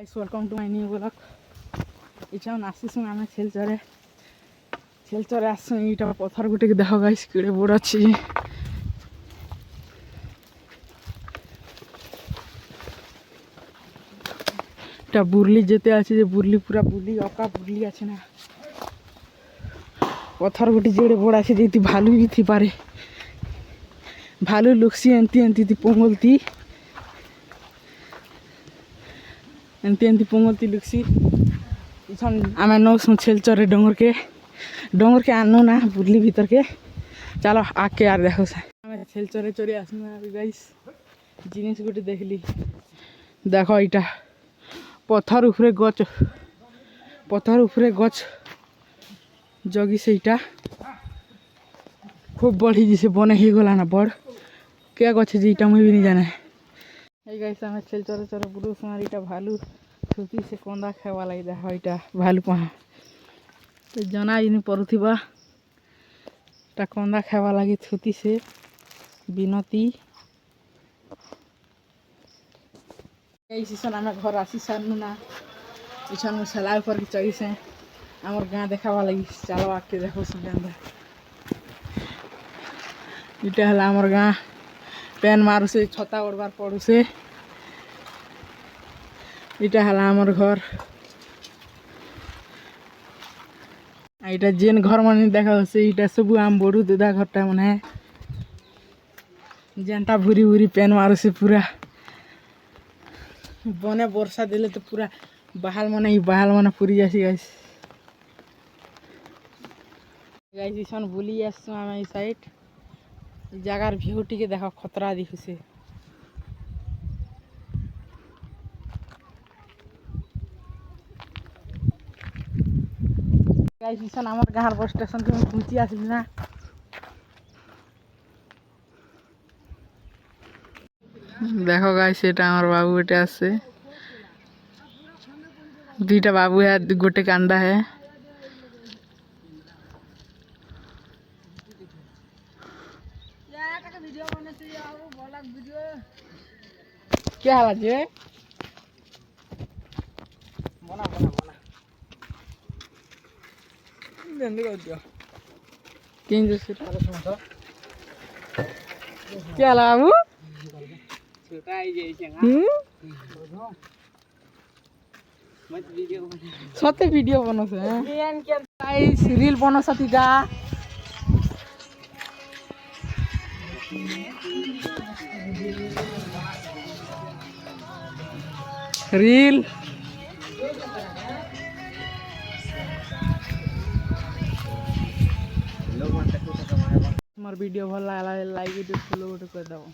Welcome to my new blog इच्छा आसीस आम छेलचर आस यहाँ पथर गुटे देख गाइस केड़े बड़ अच्छी बुरली जेते अच्छे बुरली पूरा बुरली अका बुरली अच्छे ना पथर गुटे जेड़े बड़ अच्छे जी भालू भी थी पारे भालू लुक्सी एंती एंती पोंगलती एंती एंती पोंगलती लुक्सी इछन आमे नौसु छेलचर डोंगर के आनो ना बुरली भीतर के चलो आके यार देखो से आमे छेलचरे चोरी आसनु अभी गाइस जिनिस गुटे देखली देखो इटा पत्थर उपरे गच जगी से इटा खूब बढ़ी जिसे बने ही गला ना बड़ क्या गछ जी इटा मुई भी नहीं जाने এই গাইস আমি छेलचरे चोरे बुडू सुमार इटा भालू थुकी से कंदा खावा लगी देखो इटा भालू पहा तो जना इनी परुथिबा ता कंदा खावा लगी थुती से बिनती এই সিজন আমি घर आसी सारनु ना इछन मु सला ऊपर की चढ़ी से हमर गां देखावा लगी चलो आके देखो सुगंधा इटा हला हमर गां पेन मारू से छता ओढ़बार पड़ू से इटा हला हमर घर इटा जेन घर मन देखा से इटा सब आम बड़ू दुदा घरटा मन है जेनटा भूरी भूरी पेन मारू से पूरा बने वर्षा देले तो पूरा बहाल मन पूरी जासी गाइस गाइस इसन बुली आसु आमे ई साइड जगार व्यू टिके देखो खतरा दिखुसे गाइस इसन हमर गाहर बस स्टेशन के पहुंची आसली ना देखो गाइस एटा हमर बाबू बेटे आसे दुईटा बाबू है गोटे कांदा है क्या हाल है बना बना बना जल्दी कर दियो किन जैसे क्या हाल बाबू छोटा आई जैसे मत वीडियो बना सते वीडियो बनो से एन के गाइस रील बनो सती गा रील हमार वीडियो भल लागला लाइक वीडियो फॉलो कर दो।